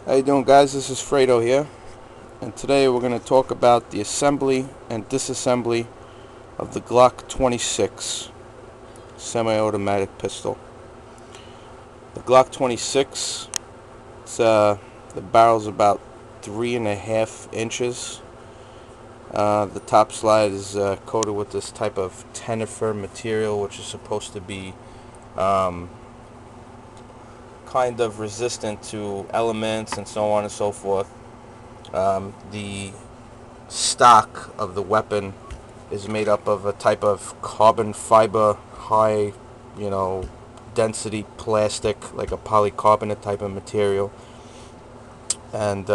How you doing, guys? This is Fredo here, and today we're going to talk about the assembly and disassembly of the Glock 26 semi-automatic pistol. The Glock 26, the barrel's about 3.5 inches. The top slide is coated with this type of tenifer material, which is supposed to be kind of resistant to elements and so on and so forth. The stock of the weapon is made up of a type of carbon fiber, high, density plastic, like a polycarbonate type of material. And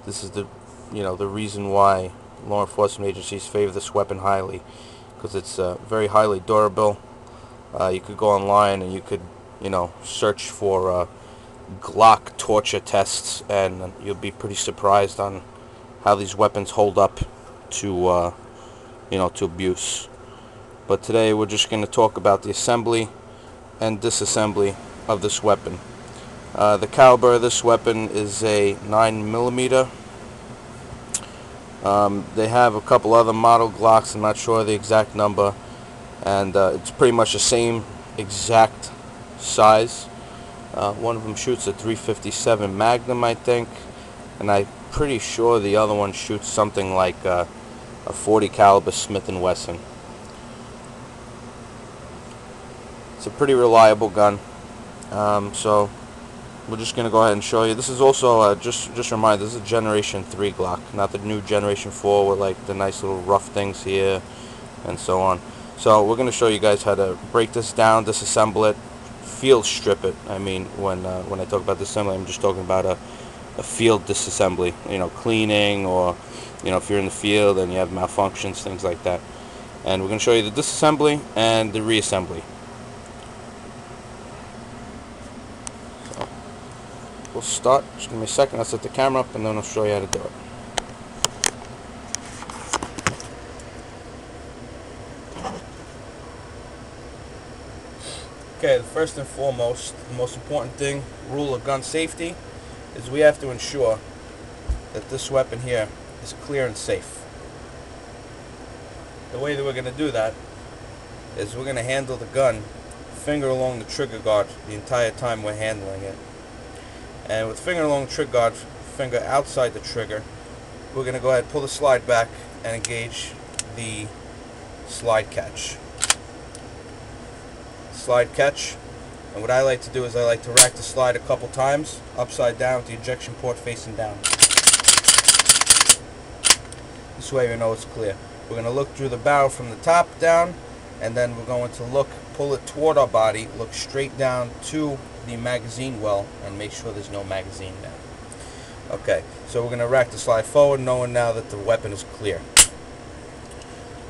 this is the reason why law enforcement agencies favor this weapon highly, because it's very highly durable. You could go online and you could search for Glock torture tests, and you'll be pretty surprised on how these weapons hold up to to abuse. But today we're just going to talk about the assembly and disassembly of this weapon. The caliber of this weapon is a 9mm. They have a couple other model Glocks, I'm not sure the exact number, and it's pretty much the same exact size. One of them shoots a 357 Magnum, I think, and I'm pretty sure the other one shoots something like a 40 caliber Smith & Wesson. It's a pretty reliable gun. So we're just going to go ahead and show you. This is also just a reminder, this is a Generation 3 Glock, not the new Generation 4 with like the nice little rough things here and so on. So we're going to show you guys how to break this down, disassemble it, field strip it. I mean, when I talk about disassembly, I'm just talking about a field disassembly, cleaning, or if you're in the field and you have malfunctions, things like that. And we're going to show you the disassembly and the reassembly. So we'll start. Just give me a second. I'll set the camera up and then I'll show you how to do it. Okay, first and foremost, the most important thing, rule of gun safety, is we have to ensure that this weapon here is clear and safe. The way that we're going to do that is we're going to handle the gun finger along the trigger guard the entire time we're handling it. And with finger along the trigger guard, finger outside the trigger, we're going to go ahead and pull the slide back and engage the slide catch. Slide catch, and what I like to do is I like to rack the slide a couple times upside down with the ejection port facing down. This way we know it's clear. We're going to look through the barrel from the top down, and then we're going to pull it toward our body, look straight down to the magazine well, and make sure there's no magazine there. Okay, so we're going to rack the slide forward, knowing now that the weapon is clear.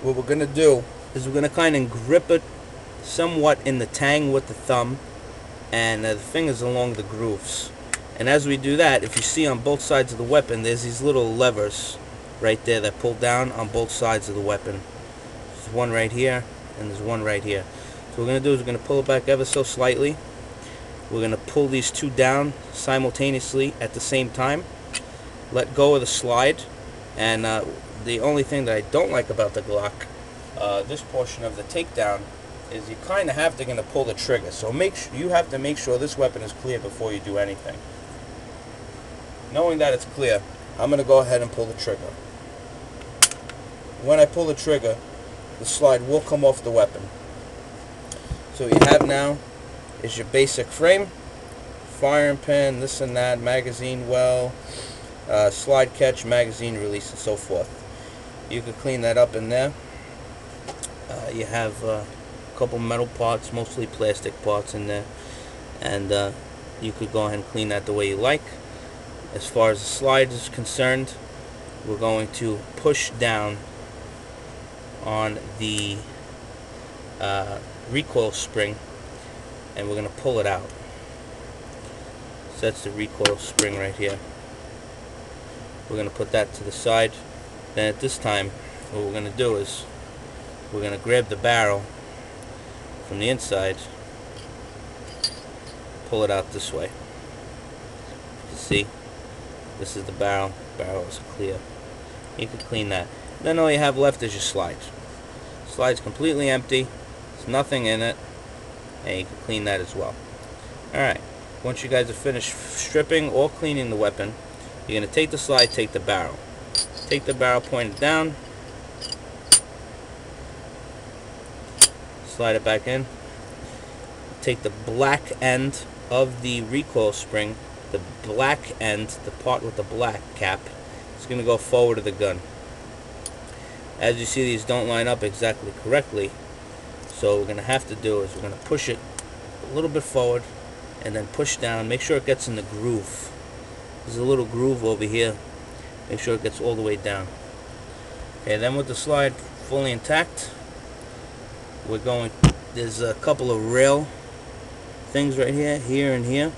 What we're going to do is we're going to kind of grip it somewhat in the tang with the thumb and the fingers along the grooves. And as we do that, if you see on both sides of the weapon, there's these little levers right there that pull down on both sides of the weapon. There's one right here and there's one right here. So what we're going to do is we're going to pull it back ever so slightly. We're going to pull these two down simultaneously at the same time. Let go of the slide. And the only thing that I don't like about the Glock, this portion of the takedown, is you kind of have to pull the trigger. So you have to make sure this weapon is clear before you do anything. Knowing that it's clear, I'm going to go ahead and pull the trigger. When I pull the trigger, the slide will come off the weapon. So what you have now is your basic frame, firing pin, this and that, magazine well, slide catch, magazine release, and so forth. You could clean that up in there. You have couple metal parts, mostly plastic parts in there, and you could go ahead and clean that the way you like. As far as the slide is concerned, we're going to push down on the recoil spring and we're going to pull it out. So that's the recoil spring right here. We're going to put that to the side. Then at this time, what we're going to do is we're going to grab the barrel from the inside, pull it out this way. You see, This is the barrel. Barrel is clear. You can clean that. Then all you have left is your slide. Slide's completely empty. There's nothing in it. And you can clean that as well. Alright, once you guys are finished stripping or cleaning the weapon, you're going to take the slide, take the barrel. Take the barrel, point it down. Slide it back in. Take the black end of the recoil spring, the black end, the part with the black cap, it's going to go forward of the gun. As you see, these don't line up exactly correctly, so what we're going to have to do is we're going to push it a little bit forward and then push down. Make sure it gets in the groove. There's a little groove over here. Make sure it gets all the way down. Okay, then with the slide fully intact, we're going, there's a couple of rail things right here, here and here,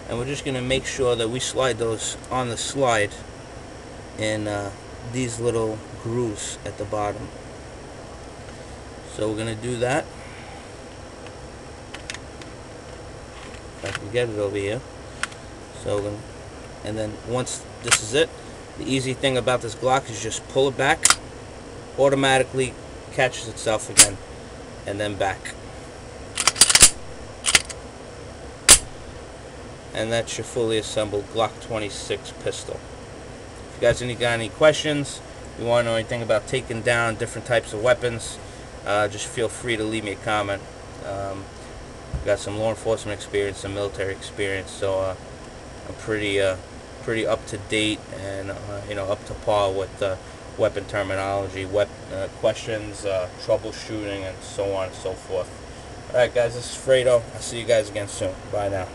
and we're just going to make sure that we slide those on the slide in these little grooves at the bottom. So we're going to do that. If I can get it over here. So we're gonna, and then once this is it, the easy thing about this Glock is just pull it back, automatically catches itself again, and then back. And that's your fully assembled Glock 26 pistol. If you guys got any questions, you want to know anything about taking down different types of weapons, just feel free to leave me a comment. I've got some law enforcement experience, some military experience, so I'm pretty up to date and up to par with weapon terminology, questions, troubleshooting, and so on and so forth. All right, guys, this is Fredo. I'll see you guys again soon. Bye now.